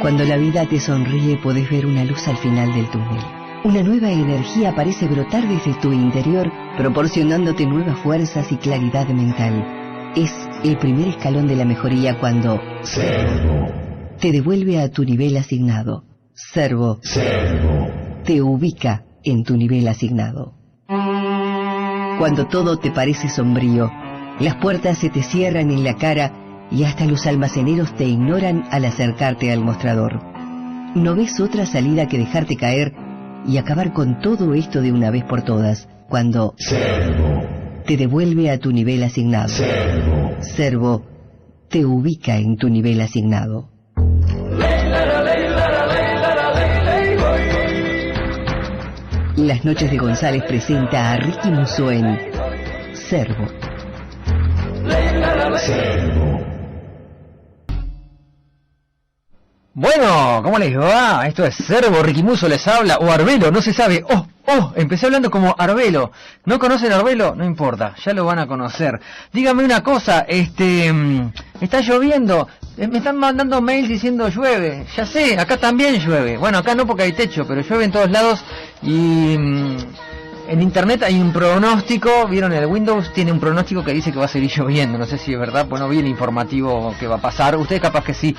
Cuando la vida te sonríe podés ver una luz al final del túnel. Una nueva energía parece brotar desde tu interior, proporcionándote nuevas fuerzas y claridad mental. Es el primer escalón de la mejoría cuando Servo te devuelve a tu nivel asignado. Servo te ubica en tu nivel asignado. Cuando todo te parece sombrío, las puertas se te cierran en la cara y hasta los almaceneros te ignoran al acercarte al mostrador. No ves otra salida que dejarte caer y acabar con todo esto de una vez por todas, cuando Servo te devuelve a tu nivel asignado. Servo te ubica en tu nivel asignado. Las noches de González presenta a Ricky Musso en Servo. Bueno, ¿cómo les va? Esto es Servo, Ricky Musso les habla, o Arbelo, no se sabe. Empecé hablando como Arbelo. ¿No conocen a Arbelo? No importa, ya lo van a conocer. Dígame una cosa, está lloviendo, me están mandando mails diciendo llueve. Ya sé, acá también llueve. Bueno, acá no porque hay techo, pero llueve en todos lados y en internet hay un pronóstico, vieron, el Windows tiene un pronóstico que dice que va a seguir lloviendo. No sé si es verdad, pues no vi el informativo que va a pasar. Ustedes capaz que sí.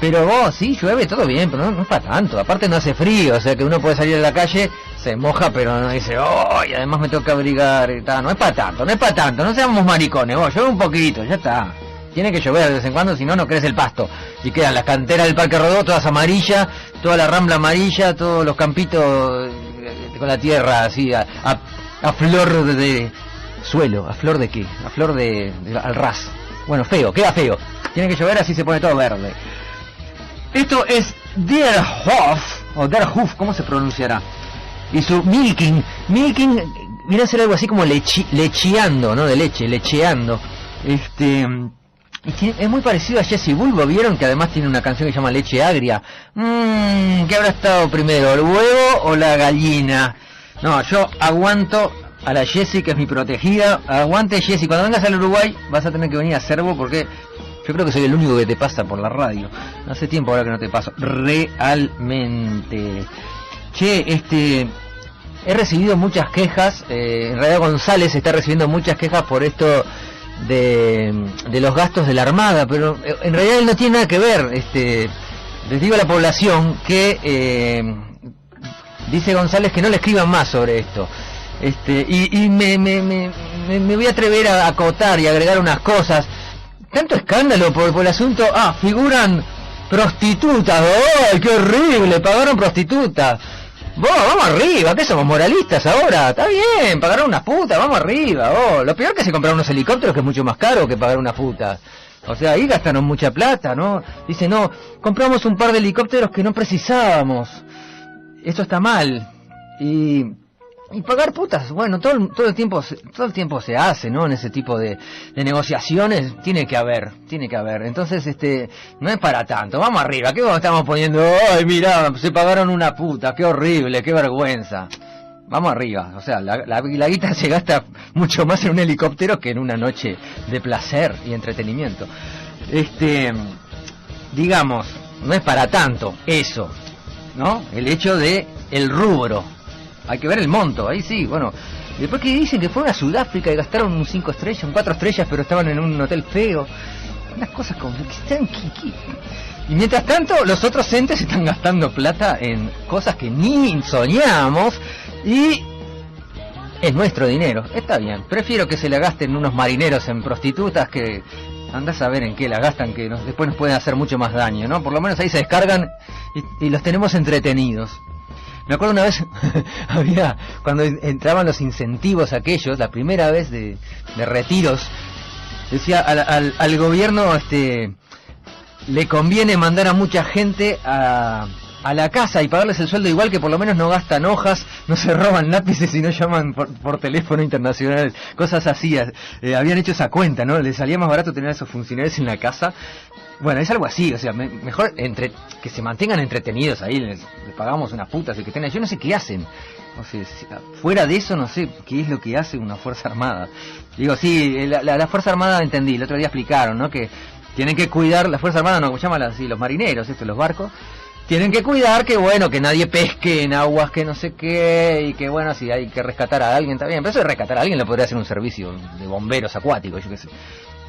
Pero vos, sí, llueve, todo bien, pero no es para tanto. Aparte no hace frío, o sea que uno puede salir a la calle, se moja, pero no dice, y además me toca abrigar y tal. No es para tanto, no seamos maricones, vos, llueve un poquito, ya está. Tiene que llover de vez en cuando, si no, no crece el pasto. Y quedan las canteras del Parque Rodó, todas amarillas, toda la rambla amarilla, todos los campitos con la tierra así, a flor de suelo. ¿A flor de qué? A flor de al ras. Bueno, feo, queda feo. Tiene que llover, así se pone todo verde. Esto es Der Hof, o Der Hof, ¿cómo se pronunciará? Y su Milking viene a ser algo así como lecheando, ¿no? De leche, lecheando. Es muy parecido a Jesse Bulbo, ¿vieron? Que además tiene una canción que se llama Leche Agria. ¿Qué habrá estado primero, el huevo o la gallina? No, yo aguanto a la Jessie, que es mi protegida. Aguante, Jessie, cuando vengas al Uruguay vas a tener que venir a Servo porque yo creo que soy el único que te pasa por la radio. Hace tiempo ahora que no te paso. Realmente. Che, he recibido muchas quejas. En realidad González está recibiendo muchas quejas por esto de los gastos de la Armada. Pero en realidad él no tiene nada que ver. Les digo a la población que dice González que no le escriban más sobre esto. Y me voy a atrever a acotar y agregar unas cosas. Tanto escándalo por el asunto. Figuran prostitutas. ¡Ay, qué horrible! Pagaron prostitutas. Vamos arriba, ¿qué somos moralistas ahora? Está bien, pagaron unas putas, vamos arriba. Lo peor que se compraron unos helicópteros, que es mucho más caro que pagar unas putas. O sea, ahí gastaron mucha plata, ¿no? Dice, no, compramos un par de helicópteros que no precisábamos. Esto está mal. Y pagar putas, bueno, todo el tiempo se hace, ¿no? En ese tipo de negociaciones tiene que haber. Entonces, no es para tanto. Vamos arriba, ¿qué estamos poniendo? Ay, mirá, se pagaron una puta, qué horrible, qué vergüenza. Vamos arriba, o sea, la guita se gasta mucho más en un helicóptero que en una noche de placer y entretenimiento. Digamos, no es para tanto eso, ¿no? El hecho de el rubro. Hay que ver el monto, ahí sí, bueno. Después que dicen que fueron a Sudáfrica y gastaron un 5 estrellas, un 4 estrellas, pero estaban en un hotel feo. Unas cosas como que están... Y mientras tanto, los otros entes están gastando plata en cosas que ni soñamos y es nuestro dinero. Está bien, prefiero que se la gasten unos marineros en prostitutas que... Andás a ver en qué la gastan, que después nos pueden hacer mucho más daño, ¿no? Por lo menos ahí se descargan y los tenemos entretenidos. Me acuerdo una vez, cuando entraban los incentivos aquellos, la primera vez de retiros, decía al gobierno, le conviene mandar a mucha gente a la casa y pagarles el sueldo igual, que por lo menos no gastan hojas, no se roban lápices y no llaman por teléfono internacional, cosas así. Habían hecho esa cuenta, ¿no? Les salía más barato tener a esos funcionarios en la casa. Bueno, es algo así, o sea, mejor que se mantengan entretenidos ahí, les pagamos unas putas y que estén ahí. Yo no sé qué hacen, o sea, fuera de eso no sé qué es lo que hace una Fuerza Armada. Digo, sí, la Fuerza Armada entendí, el otro día explicaron, ¿no? Que tienen que cuidar, las Fuerzas Armadas, no, como llaman así, los marineros, los barcos, tienen que cuidar que, bueno, que nadie pesque en aguas que no sé qué, y que, bueno, si hay que rescatar a alguien, está bien, pero eso de rescatar a alguien lo podría hacer un servicio de bomberos acuáticos, yo qué sé.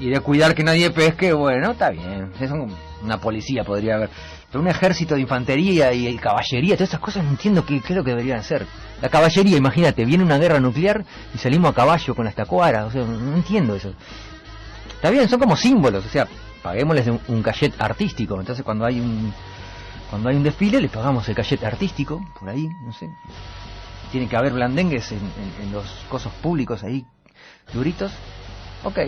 Y de cuidar que nadie pesque, bueno, está bien, es una policía podría haber. Pero un ejército de infantería y caballería, todas esas cosas no entiendo qué es lo que deberían hacer. La caballería, imagínate, viene una guerra nuclear y salimos a caballo con las tacuaras, o sea, no entiendo eso. Está bien, son como símbolos, o sea, paguémosles un cachet artístico, entonces cuando hay un desfile les pagamos el cachet artístico, por ahí, no sé. Tiene que haber blandengues en los cosos públicos ahí, duritos. Ok.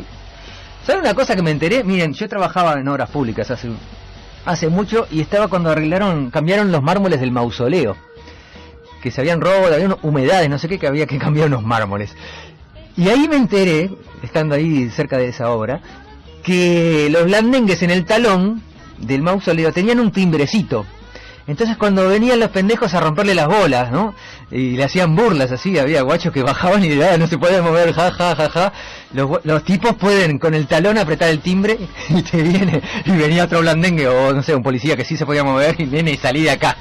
¿Saben una cosa que me enteré? Miren, yo trabajaba en obras públicas hace mucho y estaba cuando cambiaron los mármoles del mausoleo, que se habían robado, había humedades, no sé qué, que había que cambiar unos mármoles. Y ahí me enteré, estando ahí cerca de esa obra, que los blandengues en el talón del mausoleo tenían un timbrecito. Entonces cuando venían los pendejos a romperle las bolas, ¿no? Y le hacían burlas así, había guachos que bajaban y no se podían mover, ja, ja, ja, ja. Los tipos pueden con el talón apretar el timbre y te viene, y venía otro blandengue o no sé, un policía que sí se podía mover y viene y salí de acá.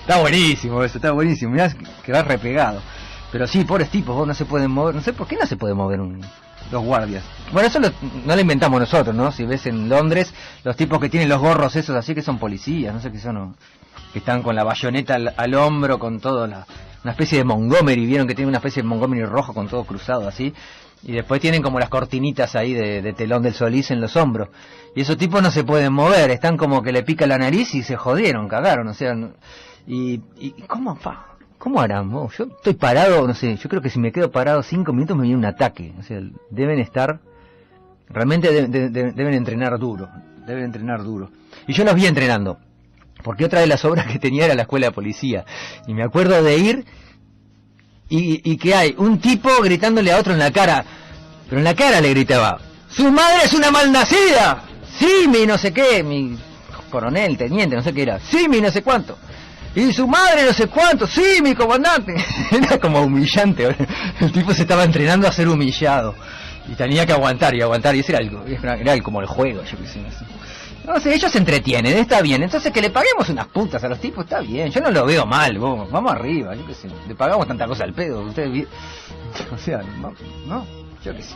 Está buenísimo eso, está buenísimo, mirá que va repegado. Pero sí, pobres tipos, vos no se pueden mover, no sé por qué no se puede mover los guardias. Bueno, eso no lo inventamos nosotros, ¿no? Si ves en Londres, los tipos que tienen los gorros esos así que son policías, no sé qué son, que están con la bayoneta al hombro, con todo una especie de Montgomery, vieron que tiene una especie de Montgomery rojo con todo cruzado así, y después tienen como las cortinitas ahí de telón del Solís en los hombros, y esos tipos no se pueden mover, están como que le pica la nariz y se jodieron, cagaron, o sea, y ¿cómo harán? Yo estoy parado, no sé, yo creo que si me quedo parado 5 minutos me viene un ataque, o sea, deben estar, realmente deben entrenar duro, y yo los vi entrenando. Porque otra de las obras que tenía era la escuela de policía. Y me acuerdo de ir y que hay un tipo gritándole a otro en la cara. Pero en la cara le gritaba: ¡su madre es una malnacida! ¡Sí, mi no sé qué! Mi coronel, teniente, no sé qué era. ¡Sí, mi no sé cuánto! Y su madre no sé cuánto. ¡Sí, mi comandante! Era como humillante. El tipo se estaba entrenando a ser humillado. Y tenía que aguantar. Y ese era como el juego, yo qué sé. No sé, ellos se entretienen, está bien. Entonces que le paguemos unas putas a los tipos, está bien. Yo no lo veo mal, vamos arriba, yo qué sé. Le pagamos tanta cosa al pedo, ustedes. O sea, no, yo qué sé.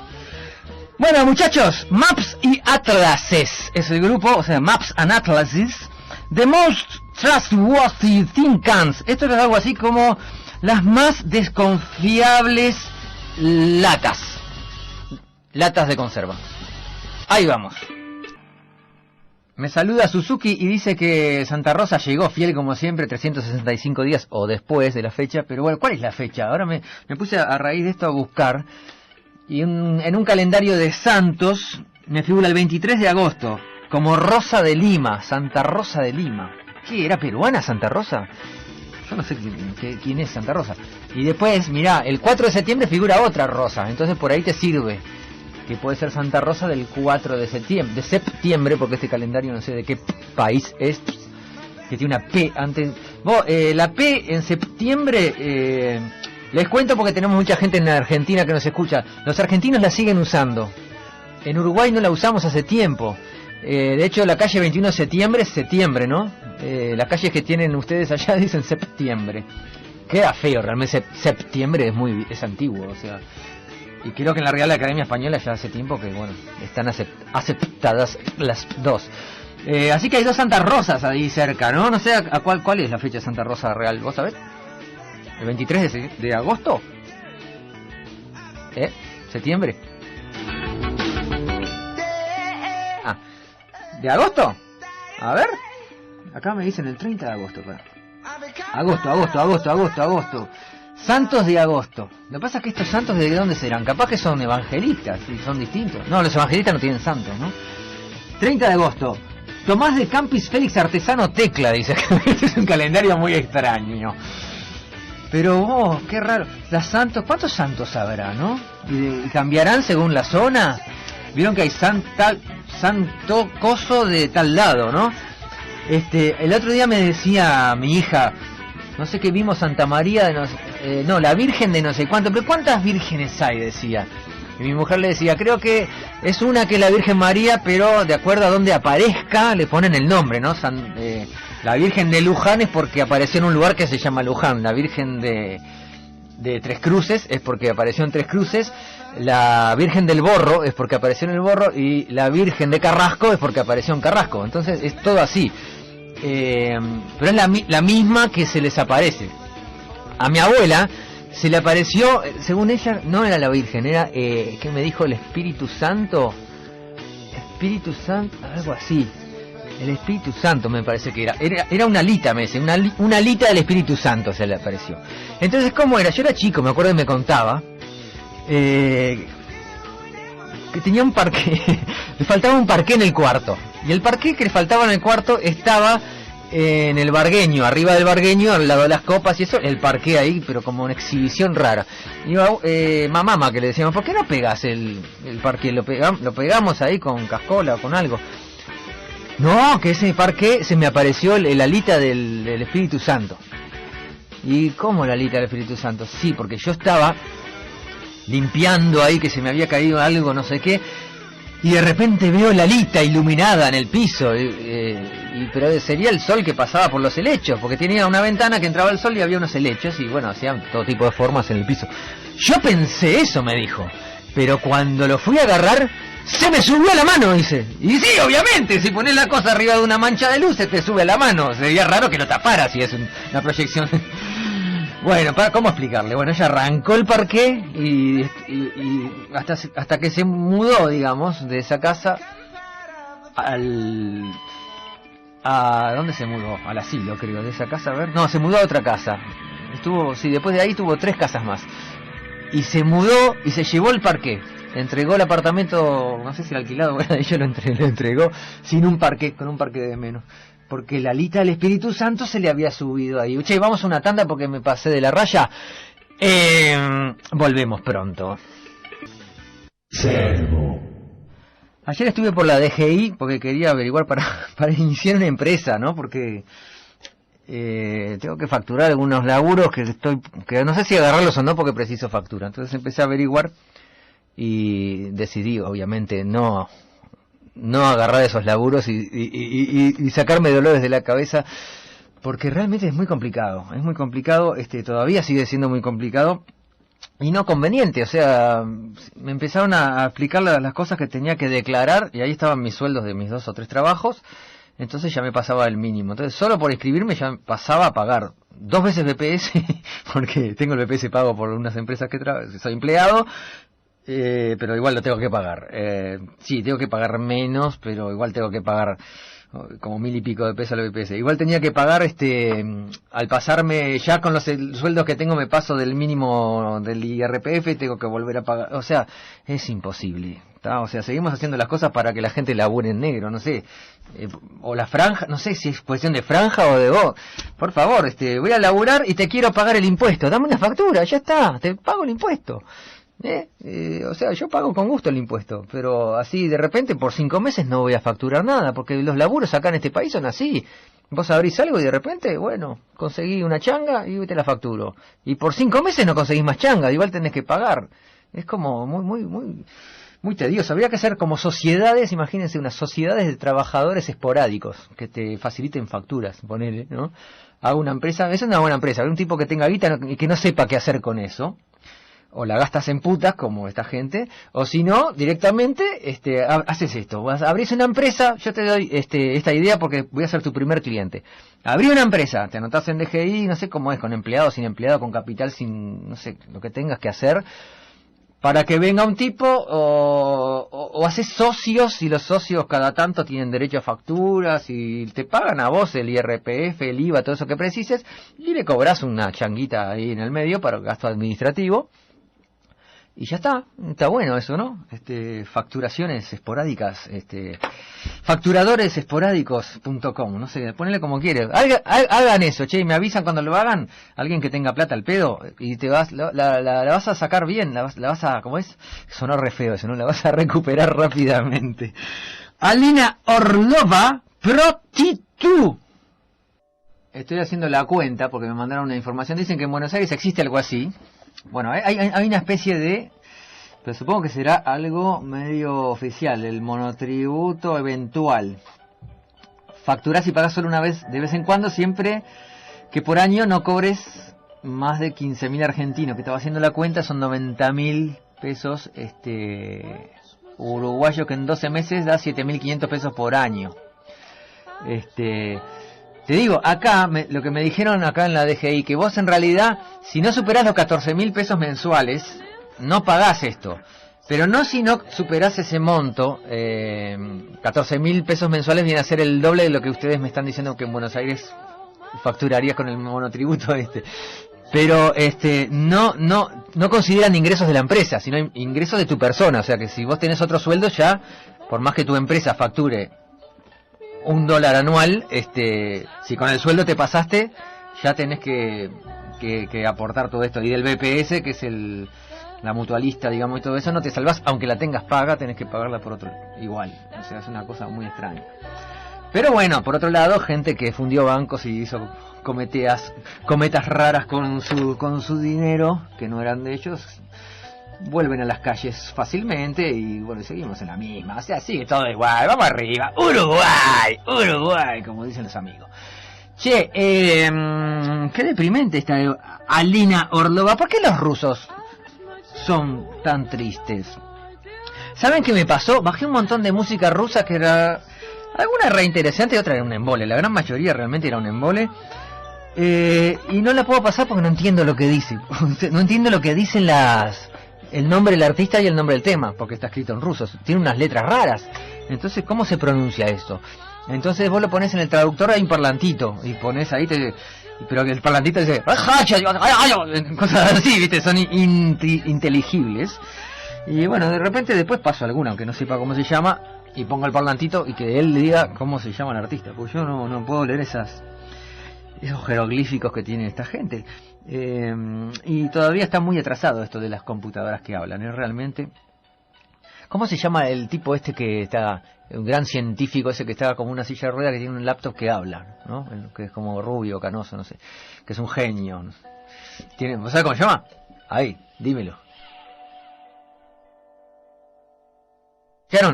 Bueno, muchachos, Maps y Atlases es el grupo, o sea, Maps and Atlases. The most trustworthy think cans. Esto es algo así como las más desconfiables latas de conserva. Ahí vamos. Me saluda Suzuki y dice que Santa Rosa llegó fiel como siempre 365 días o después de la fecha, pero bueno, ¿cuál es la fecha? Ahora me puse a raíz de esto a buscar y en un calendario de santos me figura el 23 de agosto como Rosa de Lima, Santa Rosa de Lima. ¿Qué, era peruana Santa Rosa? Yo no sé quién es Santa Rosa. Y después, mirá, el 4 de septiembre figura otra Rosa, entonces por ahí te sirve. Que puede ser Santa Rosa del 4 de septiembre, porque este calendario no sé de qué país es, que tiene una P antes. La P en septiembre, les cuento porque tenemos mucha gente en Argentina que nos escucha. Los argentinos la siguen usando. En Uruguay no la usamos hace tiempo. De hecho, la calle 21 de septiembre es septiembre, ¿no? Las calles que tienen ustedes allá dicen septiembre. Queda feo, realmente septiembre es antiguo, o sea. Y creo que en la Real Academia Española ya hace tiempo que, bueno, están aceptadas las dos. Así que hay dos Santas Rosas ahí cerca, ¿no? No sé a cuál es la fecha de Santa Rosa Real, ¿vos sabés? ¿El 23 de agosto? ¿Septiembre? Ah, ¿de agosto? A ver. Acá me dicen el 30 de agosto, claro. Agosto. Santos de agosto. Lo que pasa es que estos santos, ¿de dónde serán? Capaz que son evangelistas y son distintos. No, los evangelistas no tienen santos, ¿no? 30 de agosto. Tomás de Campis Félix Artesano Tecla, dice. Este es un calendario muy extraño. Pero, qué raro. ¿Cuántos santos habrá, no? ¿Y cambiarán según la zona? Vieron que hay santo coso de tal lado, ¿no? El otro día me decía mi hija, no sé qué vimos, Santa María de la Virgen de no sé cuánto, pero ¿cuántas vírgenes hay? Decía. Y mi mujer le decía, creo que es una que es la Virgen María, pero de acuerdo a donde aparezca le ponen el nombre, ¿no? La Virgen de Luján es porque apareció en un lugar que se llama Luján. La Virgen de Tres Cruces es porque apareció en Tres Cruces. La Virgen del Borro es porque apareció en el Borro. Y la Virgen de Carrasco es porque apareció en Carrasco. Entonces es todo así. Pero es la misma que se les aparece. A mi abuela se le apareció, según ella, no era la Virgen, era, ¿qué me dijo? El Espíritu Santo. Espíritu Santo, algo así. El Espíritu Santo me parece que era una alita, me dice, una alita del Espíritu Santo se le apareció. Entonces, ¿cómo era? Yo era chico, me acuerdo que me contaba, que tenía un parqué, le faltaba un parqué en el cuarto. Y el parqué que le faltaba en el cuarto estaba en el Bargueño, arriba del Bargueño, al lado de las copas y eso, el parqué ahí, pero como una exhibición rara. Y mamá, que le decíamos, ¿por qué no pegas el parqué? Lo pegamos ahí con cascola o con algo. No, que ese parqué se me apareció el alita del Espíritu Santo. ¿Y cómo la alita del Espíritu Santo? Sí, porque yo estaba limpiando ahí, que se me había caído algo, no sé qué, y de repente veo la alita iluminada en el piso, pero sería el sol que pasaba por los helechos, porque tenía una ventana que entraba el sol y había unos helechos, y bueno, hacían todo tipo de formas en el piso. Yo pensé eso, me dijo, pero cuando lo fui a agarrar, se me subió a la mano, dice. Y sí, obviamente, si pones la cosa arriba de una mancha de luz, se te sube a la mano. Sería raro que lo tapara si es una proyección. Bueno, ¿cómo explicarle? Bueno, ella arrancó el parqué y hasta que se mudó, digamos, de esa casa ¿a dónde se mudó? Al asilo, creo, de esa casa, a ver. No, se mudó a otra casa. Después de ahí tuvo 3 casas más. Y se mudó y se llevó el parqué. Entregó el apartamento, no sé si el alquilado, bueno, ella lo entregó sin un parqué, con un parqué de menos. Porque la alita del Espíritu Santo se le había subido ahí. Che, vamos a una tanda porque me pasé de la raya. Volvemos pronto. Servo. Ayer estuve por la DGI porque quería averiguar para iniciar una empresa, ¿no? Porque tengo que facturar algunos laburos que no sé si agarrarlos o no porque preciso factura. Entonces empecé a averiguar y decidí, obviamente, no agarrar esos laburos y sacarme dolores de la cabeza, porque realmente es muy complicado, todavía sigue siendo muy complicado y no conveniente. O sea, me empezaron a explicar las cosas que tenía que declarar y ahí estaban mis sueldos de mis 2 o 3 trabajos, entonces ya me pasaba el mínimo. Entonces solo por inscribirme ya pasaba a pagar 2 veces BPS, porque tengo el BPS pago por unas empresas que soy empleado. Pero igual lo tengo que pagar. Sí, tengo que pagar menos, pero igual tengo que pagar como 1000 y pico de pesos al BPS. Igual tenía que pagar, al pasarme, ya con los sueldos que tengo me paso del mínimo del IRPF, tengo que volver a pagar. O sea, es imposible, ¿tá? O sea, seguimos haciendo las cosas para que la gente labure en negro, no sé. O la franja, no sé si es cuestión de franja o de por favor, voy a laburar y te quiero pagar el impuesto. Dame una factura, ya está, te pago el impuesto. O sea, yo pago con gusto el impuesto, pero así de repente por 5 meses no voy a facturar nada, porque los laburos acá en este país son así. Vos abrís algo y de repente, bueno, conseguí una changa y te la facturo. Y por 5 meses no conseguís más changa, igual tenés que pagar. Es como muy tedioso. Habría que hacer como sociedades, imagínense, unas sociedades de trabajadores esporádicos que te faciliten facturas, ponele, ¿no? Hago una empresa, es una buena empresa, un tipo que tenga guita y que no sepa qué hacer con eso. O la gastas en putas, como esta gente, o si no, directamente, haces esto, abrís una empresa, yo te doy esta idea porque voy a ser tu primer cliente. Abrí una empresa, te anotás en DGI, no sé cómo es, con empleado, sin empleado, con capital, sin, no sé, lo que tengas que hacer, para que venga un tipo, o haces socios, y los socios cada tanto tienen derecho a facturas, y te pagan a vos el IRPF, el IVA, todo eso que precises, y le cobras una changuita ahí en el medio para gasto administrativo. Y ya está bueno eso, ¿no? Facturaciones esporádicas, facturadoresesporádicos.com, no sé, ponele como quieres. Hagan eso, che, me avisan cuando lo hagan, alguien que tenga plata al pedo, y te vas, la vas a sacar bien, la vas a, ¿cómo es? Sonó re feo eso, ¿no? La vas a recuperar rápidamente. Alina Orlova, Protitu. Estoy haciendo la cuenta porque me mandaron una información, dicen que en Buenos Aires existe algo así. Bueno, hay una especie de pero supongo que será algo medio oficial, el monotributo eventual. Facturás y pagás solo una vez, de vez en cuando, siempre que por año no cobres más de 15.000 argentinos, que estaba haciendo la cuenta, son 90.000 pesos uruguayos, que en 12 meses da 7.500 pesos por año. Te digo, acá, lo que me dijeron acá en la DGI, que vos en realidad, si no superás los 14.000 pesos mensuales, no pagás esto. Pero no si no superás ese monto, 14.000 pesos mensuales viene a ser el doble de lo que ustedes me están diciendo que en Buenos Aires facturarías con el monotributo Pero no consideran ingresos de la empresa, sino ingresos de tu persona. O sea que si vos tenés otro sueldo ya, por más que tu empresa facture $1 anual, si con el sueldo te pasaste, ya tenés que aportar todo esto. Y del BPS, que es la mutualista, digamos, y todo eso, no te salvás, aunque la tengas paga, tenés que pagarla por otro igual. O sea, es una cosa muy extraña. Pero bueno, por otro lado, gente que fundió bancos y hizo cometas raras con su dinero, que no eran de ellos, vuelven a las calles fácilmente y bueno, seguimos en la misma. O sea, sigue todo igual, vamos arriba. Uruguay, como dicen los amigos. Che, qué deprimente esta Alina Orlova. ¿Por qué los rusos son tan tristes? ¿Saben qué me pasó? Bajé un montón de música rusa que era alguna re interesante y otra era un embole. La gran mayoría realmente era un embole. Y no la puedo pasar porque no entiendo lo que dice. No entiendo lo que dicen el nombre del artista y el nombre del tema, porque está escrito en ruso. Tiene unas letras raras. Entonces, ¿cómo se pronuncia esto? Entonces vos lo pones en el traductor, hay un parlantito, y pones ahí, pero el parlantito dice, cosas así, ¿viste? Son inteligibles. Y bueno, de repente después paso alguna, aunque no sepa cómo se llama, y pongo el parlantito y que él le diga cómo se llama el artista, porque yo no puedo leer esos jeroglíficos que tiene esta gente. Y todavía está muy atrasado esto de las computadoras que hablan, ¿eh? Realmente. ¿Cómo se llama el tipo que está, un gran científico ese que está como una silla de ruedas, que tiene un laptop que habla, ¿no? Que es como rubio, canoso, no sé, que es un genio, ¿no? ¿Vos sabés cómo se llama? Ahí, dímelo.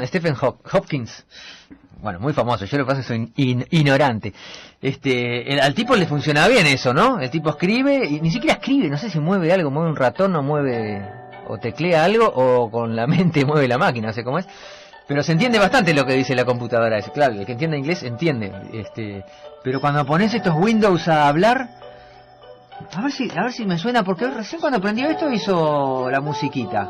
Stephen Hopkins. Bueno, muy famoso, yo lo que pasa es que soy ignorante. Al tipo le funciona bien eso, ¿no? El tipo escribe, y ni siquiera escribe, no sé si mueve algo, mueve un ratón o o teclea algo, o con la mente mueve la máquina, no sé cómo es. Pero se entiende bastante lo que dice la computadora. Claro, el que entiende inglés entiende. Pero cuando pones estos Windows a hablar, a ver si me suena, porque recién cuando aprendió esto hizo la musiquita.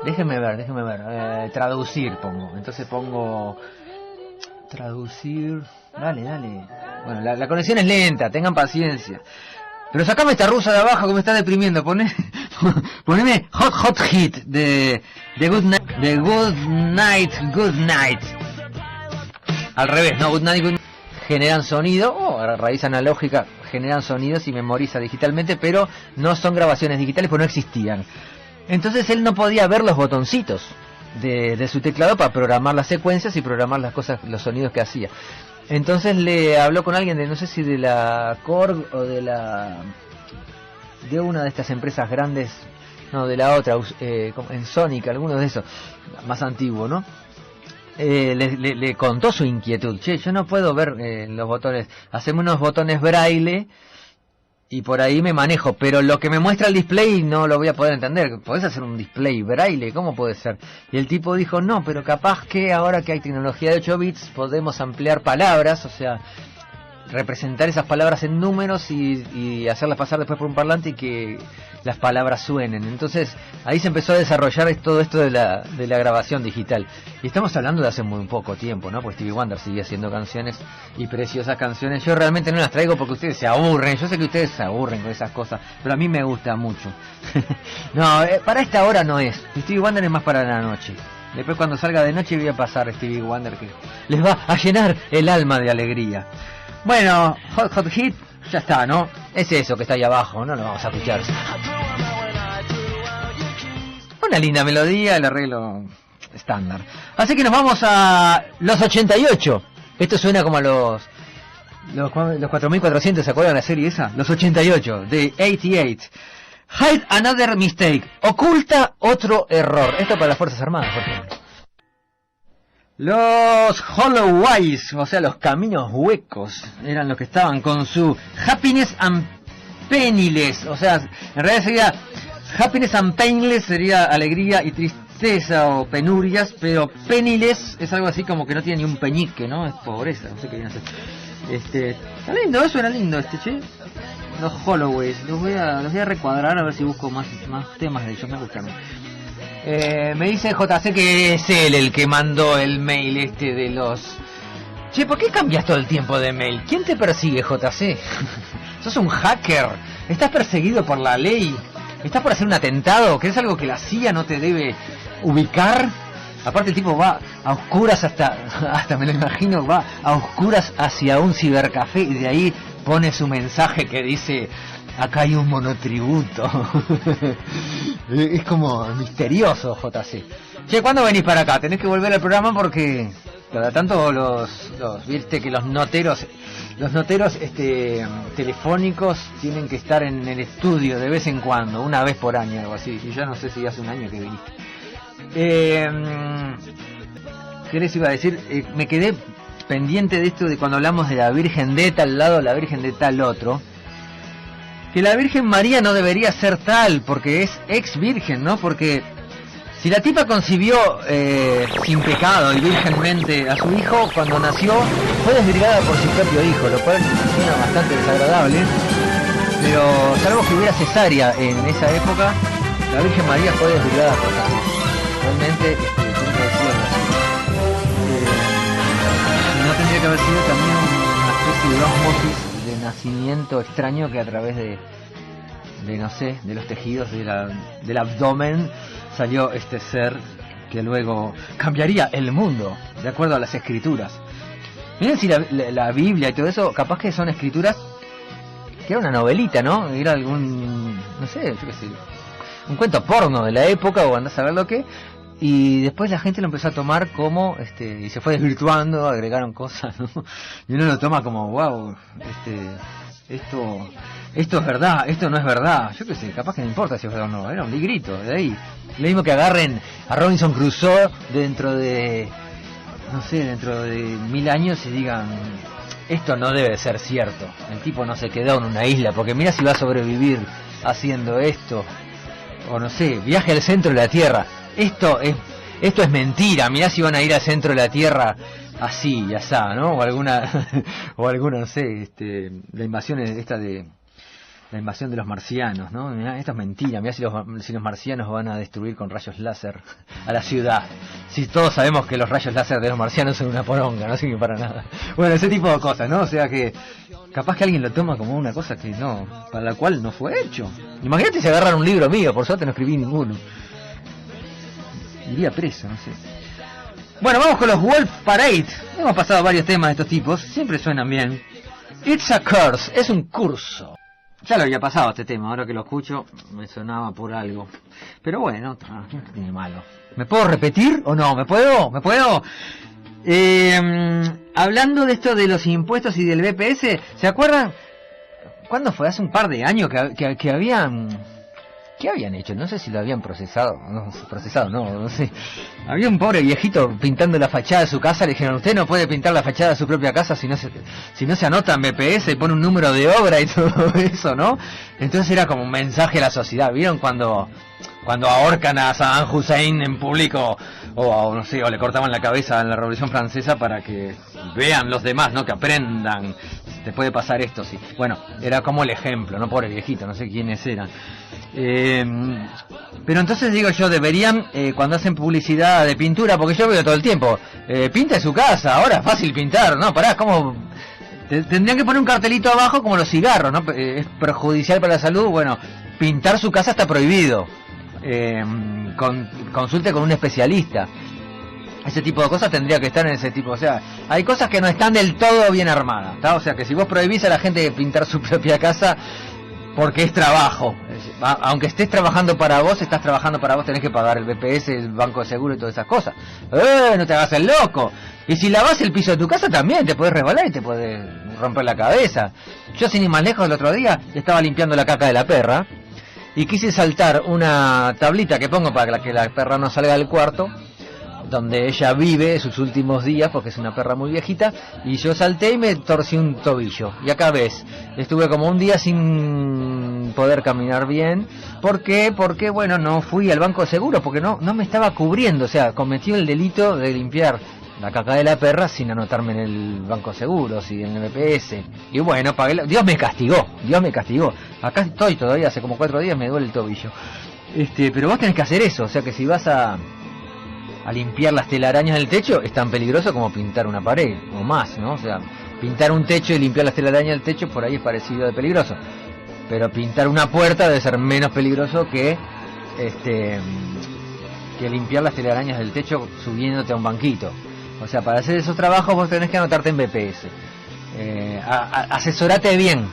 Déjenme ver, traducir pongo. Entonces pongo traducir, dale. Bueno, la conexión es lenta, tengan paciencia. Pero sacame esta rusa de abajo que me está deprimiendo. Poneme Hot Hit de Good Night. Al revés, no, Good Night. Generan sonido, a raíz analógica, generan sonidos y memoriza digitalmente, pero no son grabaciones digitales porque no existían. Entonces él no podía ver los botoncitos de su teclado para programar las secuencias y programar las cosas, los sonidos que hacía. Entonces le habló con alguien de, no sé si de la Korg o de una de estas empresas grandes, no, de la otra, en Sonic, alguno de esos, más antiguo, ¿no? Le contó su inquietud. Che, yo no puedo ver los botones, haceme unos botones braille y por ahí me manejo, pero lo que me muestra el display no lo voy a poder entender. ¿Podés hacer un display braille? ¿Cómo puede ser? Y el tipo dijo, no, pero capaz que ahora que hay tecnología de 8 bits podemos ampliar palabras, o sea, representar esas palabras en números y hacerlas pasar después por un parlante y que las palabras suenen. Entonces ahí se empezó a desarrollar todo esto de la grabación digital. Y estamos hablando de hace muy poco tiempo, ¿no? Pues Stevie Wonder sigue haciendo canciones y preciosas canciones. Yo realmente no las traigo porque ustedes se aburren. Yo sé que ustedes se aburren con esas cosas, pero a mí me gusta mucho. No, para esta hora no es. Stevie Wonder es más para la noche. Después cuando salga de noche voy a pasar Stevie Wonder, que les va a llenar el alma de alegría. Bueno, Hot Hit, ya está, ¿no? Es eso que está ahí abajo, no lo vamos a escuchar. Una linda melodía, el arreglo estándar. Así que nos vamos a los 88. Esto suena como a los 4400, ¿se acuerdan de la serie esa? Los 88, de 88. Hide another mistake. Oculta otro error. Esto para las Fuerzas Armadas, por ejemplo. Los Holloways, o sea, los caminos huecos, eran los que estaban con su Happiness and Penniless. O sea, en realidad sería Happiness and Painless, sería alegría y tristeza o penurias, pero Penniless es algo así como que no tiene ni un peñique, ¿no? Es pobreza, no sé qué viene a ser. Está lindo, eso era lindo, che. Los Holloways, los voy a recuadrar a ver si busco más temas de ellos, me gustaron. Me dice JC que es él el que mandó el mail de los... Che, ¿por qué cambias todo el tiempo de mail? ¿Quién te persigue, JC? ¿Sos un hacker? ¿Estás perseguido por la ley? ¿Estás por hacer un atentado? ¿Que es algo que la CIA no te debe ubicar? Aparte el tipo va a oscuras hasta me lo imagino, va a oscuras hacia un cibercafé y de ahí pone su mensaje que dice... Acá hay un monotributo. Es como misterioso, JC. Che, ¿cuándo venís para acá? Tenés que volver al programa porque cada tanto viste que los noteros telefónicos tienen que estar en el estudio de vez en cuando, una vez por año, algo así. Y ya no sé si hace un año que viniste. ¿Qué les iba a decir? Me quedé pendiente de esto de cuando hablamos de la Virgen de tal lado, la Virgen de tal otro. Que la Virgen María no debería ser tal, porque es ex virgen, ¿no? Porque si la tipa concibió sin pecado y virgenmente a su hijo, cuando nació fue desvirgada por su propio hijo, lo cual suena bastante desagradable, pero salvo que hubiera cesárea en esa época, la Virgen María fue desvirgada por su hijo. Realmente tiene que haber sido así. No tendría que haber sido también una especie de osmosis de nacimiento extraño que a través de no sé, de los tejidos del abdomen salió este ser que luego cambiaría el mundo de acuerdo a las escrituras. Miren si la Biblia y todo eso capaz que son escrituras que era una novelita, ¿no? Era algún, no sé, yo qué sé, un cuento porno de la época o andás a ver lo que, y después la gente lo empezó a tomar como y se fue desvirtuando, agregaron cosas, ¿no? Y uno lo toma como wow, esto es verdad, esto no es verdad, yo qué sé, capaz que no importa si es verdad o no, era un ligrito de ahí. Lo mismo que agarren a Robinson Crusoe dentro de 1000 años y digan, esto no debe ser cierto, el tipo no se quedó en una isla, porque mira si va a sobrevivir haciendo esto, o no sé, viaje al centro de la Tierra, esto es mentira, mirá si van a ir al centro de la Tierra así y asá, ¿no? O alguna, no sé, la invasión la invasión de los marcianos, ¿no? Mirá, esto es mentira, mirá si los marcianos van a destruir con rayos láser a la ciudad. Si todos sabemos que los rayos láser de los marcianos son una poronga, no sirven para nada. Bueno, ese tipo de cosas, ¿no? O sea que capaz que alguien lo toma como una cosa que no, para la cual no fue hecho. Imagínate si agarran un libro mío, por suerte no escribí ninguno. Iría preso, no sé. Bueno, vamos con los Wolf Parade. Hemos pasado varios temas de estos tipos, siempre suenan bien. It's a Curse, es un curso. Ya lo había pasado este tema, ahora que lo escucho me sonaba por algo. Pero bueno, ¿qué tiene malo? ¿Me puedo repetir o no? ¿Me puedo? Hablando de esto de los impuestos y del BPS, ¿se acuerdan? ¿Cuándo fue? Hace un par de años que habían... ¿Qué habían hecho? No sé si lo habían procesado. No sé. Había un pobre viejito pintando la fachada de su casa. Le dijeron, usted no puede pintar la fachada de su propia casa si no se anota en BPS y pone un número de obra y todo eso, ¿no? Entonces era como un mensaje a la sociedad. ¿Vieron cuando ahorcan a Saddam Hussein en público? O no sé, o le cortaban la cabeza en la Revolución Francesa para que vean los demás, ¿no? Que aprendan. Te puede pasar esto, sí. Bueno, era como el ejemplo, ¿no? Pobre viejito, no sé quiénes eran. Pero entonces digo yo, deberían, cuando hacen publicidad de pintura, porque yo veo todo el tiempo, pinta su casa, ahora es fácil pintar, ¿no? Pará, ¿cómo? Tendrían que poner un cartelito abajo como los cigarros, ¿no? Es perjudicial para la salud, bueno, pintar su casa está prohibido. Consulte con un especialista. Ese tipo de cosas tendría que estar en ese tipo, o sea, hay cosas que no están del todo bien armadas, ¿tá? O sea, que si vos prohibís a la gente de pintar su propia casa porque es trabajo, aunque estés trabajando para vos, tenés que pagar el BPS, el banco de seguro y todas esas cosas. No te hagas el loco. Y si lavas el piso de tu casa también te podés resbalar y te podés romper la cabeza. Yo sin ir más lejos, el otro día estaba limpiando la caca de la perra y quise saltar una tablita que pongo para que la perra no salga del cuarto, donde ella vive sus últimos días, porque es una perra muy viejita, y yo salté y me torcí un tobillo. Y acá ves, estuve como un día sin poder caminar bien. ¿Por qué? Porque, bueno, no fui al banco de seguros, porque no me estaba cubriendo, o sea, cometí el delito de limpiar la caca de la perra sin anotarme en el banco de seguros y en el BPS. Y bueno, pagué Dios me castigó. Acá estoy todavía, hace como 4 días me duele el tobillo. Pero vos tenés que hacer eso, o sea que si vas a limpiar las telarañas del techo, es tan peligroso como pintar una pared, o más, ¿no? O sea, pintar un techo y limpiar las telarañas del techo, por ahí es parecido de peligroso. Pero pintar una puerta debe ser menos peligroso que limpiar las telarañas del techo subiéndote a un banquito. O sea, para hacer esos trabajos vos tenés que anotarte en BPS. Asesorate bien,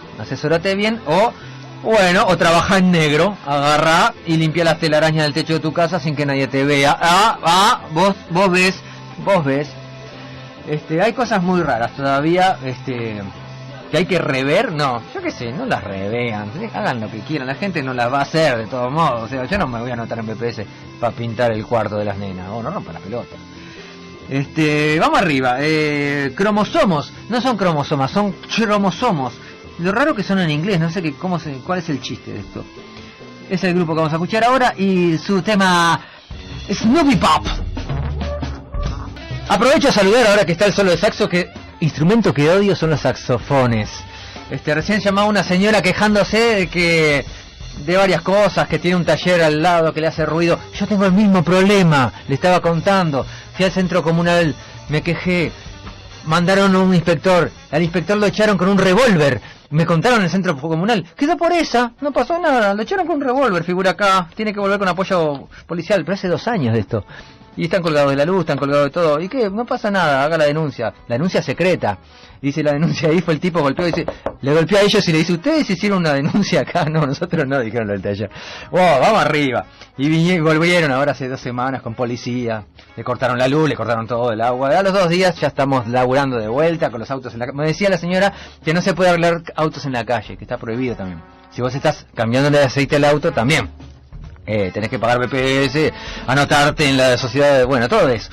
o trabaja en negro, agarrá y limpia las telarañas del techo de tu casa sin que nadie te vea. Vos ves. Hay cosas muy raras todavía, que hay que rever. No, yo qué sé, no las revean, hagan lo que quieran, la gente no las va a hacer de todos modos. O sea, yo no me voy a anotar en BPS para pintar el cuarto de las nenas, no rompan la pelota. Vamos arriba, cromosomos, no son cromosomas, son cromosomos. Lo raro que son en inglés, no sé cuál es el chiste de esto. Es el grupo que vamos a escuchar ahora y su tema Snoopy Pop. Aprovecho a saludar ahora que está el solo de saxo, que instrumento que odio son los saxofones. Recién llamaba una señora quejándose de varias cosas, que tiene un taller al lado que le hace ruido. Yo tengo el mismo problema, le estaba contando. Fui al centro comunal, me quejé, mandaron a un inspector, al inspector lo echaron con un revólver. Me contaron en el centro comunal, quedó por esa, no pasó nada, lo echaron con un revólver, figura acá, tiene que volver con apoyo policial, pero hace 2 años de esto. Y están colgados de la luz, están colgados de todo. ¿Y qué? No pasa nada, haga la denuncia secreta. Dice la denuncia ahí, fue el tipo, golpeó, dice, le golpeó a ellos y le dice, ¿ustedes hicieron una denuncia acá? No, nosotros no, dijeron los del taller. Wow, vamos arriba. Y volvieron ahora hace 2 semanas con policía, le cortaron la luz, le cortaron todo el agua. A los 2 días ya estamos laburando de vuelta con los autos en la calle. Me decía la señora que no se puede arreglar autos en la calle, que está prohibido también. Si vos estás cambiándole de aceite al auto, también. Tenés que pagar BPS, anotarte en la sociedad, bueno, todo eso.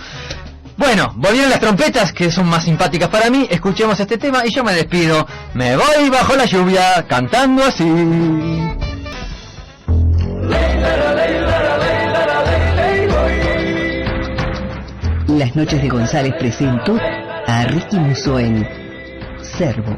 Bueno, volvieron las trompetas, que son más simpáticas para mí. Escuchemos este tema y yo me despido. Me voy bajo la lluvia, cantando así. Las noches de González presentó a Ricky Musso en Servo.